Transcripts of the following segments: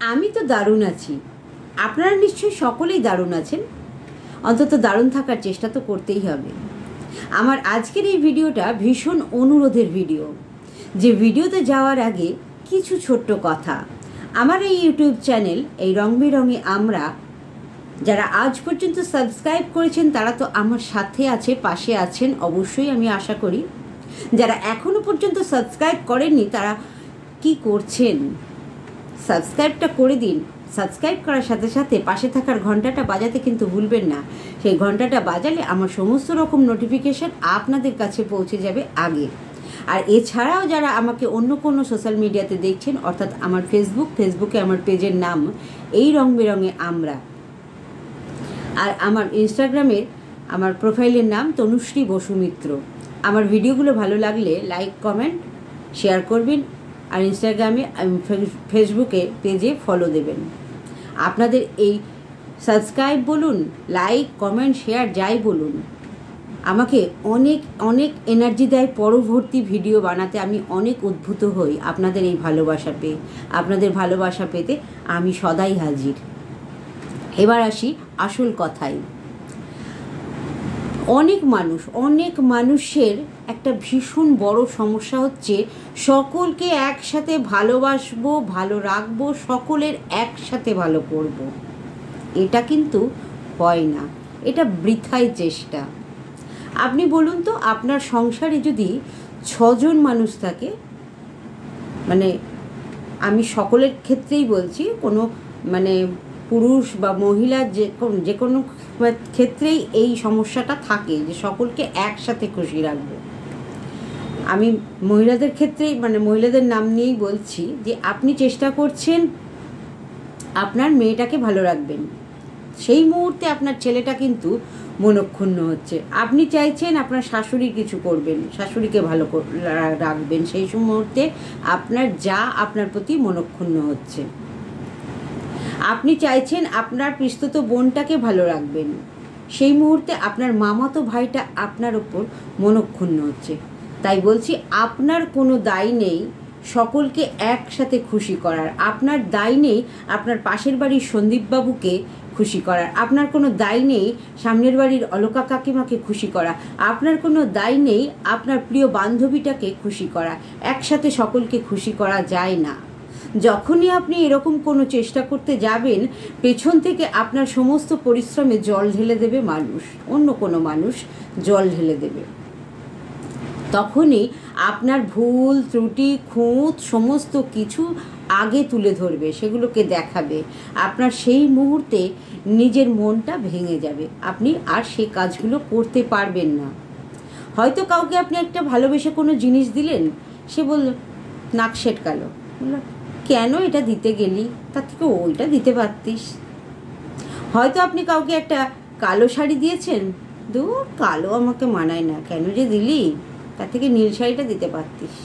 আমি তো দারুণ আছি, আপনারা নিশ্চয়ই সকলেই দারুণ আছেন। অন্তত দারুণ থাকার চেষ্টা তো করতেই হবে। আমার আজকের এই ভিডিওটা ভীষণ অনুরোধের ভিডিও, যে ভিডিওতে যাওয়ার আগে কিছু ছোট্ট কথা। আমার এই ইউটিউব চ্যানেল এই রং বেরঙে আমরা, যারা আজ পর্যন্ত সাবস্ক্রাইব করেছেন তারা তো আমার সাথে আছে, পাশে আছেন অবশ্যই, আমি আশা করি। যারা এখনও পর্যন্ত সাবস্ক্রাইব করেননি তারা কি করছেন, সাবস্ক্রাইবটা করে দিন। সাবস্ক্রাইব করার সাথে সাথে পাশে থাকার ঘন্টাটা বাজাতে কিন্তু ভুলবেন না। সেই ঘন্টাটা বাজালে আমার সমস্ত রকম নোটিফিকেশান আপনাদের কাছে পৌঁছে যাবে আগে। আর এছাড়াও যারা আমাকে অন্য কোনো সোশ্যাল মিডিয়াতে দেখছেন, অর্থাৎ আমার ফেসবুকে আমার পেজের নাম এই রং বেরঙে আমরা, আর আমার ইনস্টাগ্রামের আমার প্রোফাইলের নাম তনুশ্রী বসু মিত্র। আমার ভিডিওগুলো ভালো লাগলে লাইক কমেন্ট শেয়ার করবেন, আর ইনস্টাগ্রামে ফেসবুকে পেজে ফলো দেবেন। আপনাদের এই সাবস্ক্রাইব বলুন, লাইক কমেন্ট শেয়ার যাই বলুন, আমাকে অনেক অনেক এনার্জি দেয় পরবর্তী ভিডিও বানাতে। আমি অনেক উদ্ভূত হই আপনাদের এই ভালোবাসা পেয়ে। আপনাদের ভালোবাসা পেতে আমি সদাই হাজির। এবার আসি আসল কথায়। অনেক মানুষের একটা ভীষণ বড় সমস্যা হচ্ছে, সকলকে একসাথে ভালোবাসবো, ভালো রাখবো, সকলের একসাথে ভালো করব। এটা কিন্তু হয় না, এটা বৃথাই চেষ্টা। আপনি বলুন তো, আপনার সংসারে যদি 6 জন মানুষ থাকে, মানে আমি সকলের ক্ষেত্রেই বলছি, কোনো মানে পুরুষ বা মহিলা যে কোনো ক্ষেত্রেই এই সমস্যাটা থাকে যে সকলকে একসাথে খুশি রাখবো। আমি মহিলাদের ক্ষেত্রেই মানে মহিলাদের নাম নিয়েই বলছি, যে আপনি চেষ্টা করছেন আপনার মেয়েটাকে ভালো রাখবেন, সেই মুহূর্তে আপনার ছেলেটা কিন্তু মনক্ষুণ্ণ হচ্ছে। আপনি চাইছেন আপনার শাশুড়ি কিছু করবেন, শাশুড়িকে ভালো রাখবেন, সেই মুহূর্তে আপনার যা আপনার প্রতি মনক্ষুণ্ণ হচ্ছে। আপনি চাইছেন আপনার পিস্তত বোনটাকে ভালো রাখবেন, সেই মুহূর্তে আপনার মামাতো ভাইটা আপনার ওপর মনক্ষুণ্ণ হচ্ছে। তাই বলছি, আপনার কোনো দায় নেই সকলকে একসাথে খুশি করার। আপনার দায় নেই আপনার পাশের বাড়ির সন্দীপবাবুকে খুশি করার। আপনার কোনো দায় নেই সামনের বাড়ির অলকা কাকিমাকে খুশি করা। আপনার কোনো দায় নেই আপনার প্রিয় বান্ধবীটাকে খুশি করা। একসাথে সকলকে খুশি করা যায় না। যখনই আপনি এরকম কোনো চেষ্টা করতে যাবেন, পেছন থেকে আপনার সমস্ত পরিশ্রমে জল ঢেলে দেবে মানুষ, অন্য কোনো মানুষ জল ঢেলে দেবে। তখনই আপনার ভুল ত্রুটি খুঁত সমস্ত কিছু আগে তুলে ধরবে, সেগুলোকে দেখাবে। আপনার সেই মুহূর্তে নিজের মনটা ভেঙে যাবে, আপনি আর সেই কাজগুলো করতে পারবেন না। হয়তো কাউকে আপনি একটা ভালোবেসে কোনো জিনিস দিলেন, সে বলল নাক সেটকালো, বলল কেন এটা দিতে গেলি, তার থেকে ওইটা দিতে পারতিস। হয়তো আপনি কাউকে একটা কালো শাড়ি দিয়েছেন, দূর কালো আমাকে মানায় না, কেন যে দিলি, তার থেকে নীল শাড়িটা দিতে পারতিস।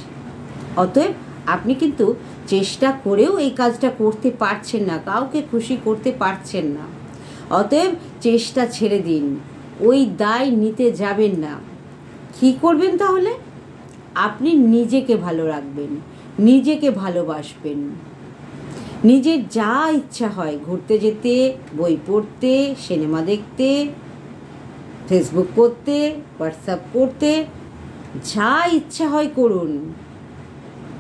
অতএব আপনি কিন্তু চেষ্টা করেও এই কাজটা করতে পারছেন না, কাউকে খুশি করতে পারছেন না। অতএব চেষ্টা ছেড়ে দিন, ওই দায় নিতে যাবেন না। কী করবেন তাহলে? আপনি নিজেকে ভালো রাখবেন, নিজেকে ভালোবাসবেন। নিজের যা ইচ্ছা হয়, ঘুরতে যেতে, বই পড়তে, সিনেমা দেখতে, ফেসবুক করতে, হোয়াটসঅ্যাপ করতে, যা ইচ্ছা হয় করুন,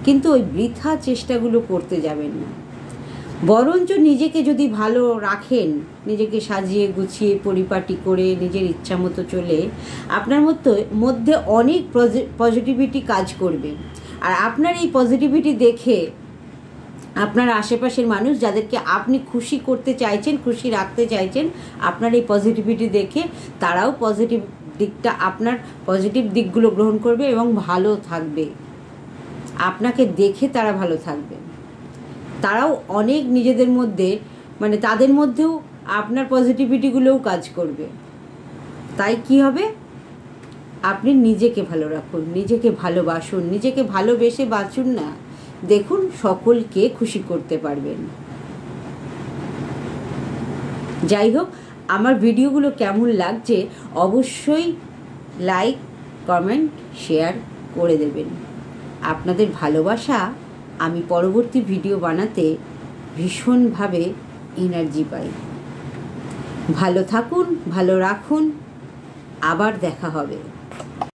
কিন্তু ওই বৃথা চেষ্টাগুলো করতে যাবেন না। বরঞ্চ নিজেকে যদি ভালো রাখেন, নিজেকে সাজিয়ে গুছিয়ে পরিপাটি করে নিজের ইচ্ছা মতো চলে, আপনার মধ্যে অনেক পজিটিভিটি কাজ করবে। আর আপনার এই পজিটিভিটি দেখে আপনার আশেপাশের মানুষ, যাদেরকে আপনি খুশি করতে চাইছেন, খুশি রাখতে চাইছেন, আপনার এই পজিটিভিটি দেখে তারাও পজিটিভ দিকটা, আপনার পজিটিভ দিকগুলো গ্রহণ করবে এবং ভালো থাকবে। আপনাকে দেখে তারা ভালো থাকবে। তারাও অনেক নিজেদের মধ্যে মানে তাদের মধ্যেও আপনার পজিটিভিটিগুলোও কাজ করবে। তাই কি হবে? আপনি নিজেকে ভালো রাখুন, নিজেকে ভালোবাসুন, নিজেকে ভালোবেসে বাঁচুন না, দেখুন সকলকে খুশি করতে পারবেন। যাই হোক, আমার ভিডিওগুলো কেমন লাগছে অবশ্যই লাইক কমেন্ট শেয়ার করে দেবেন। আপনাদের ভালোবাসা আমি পরবর্তী ভিডিও বানাতে ভীষণভাবে এনার্জি পাই। ভালো থাকুন, ভালো রাখুন, আবার দেখা হবে।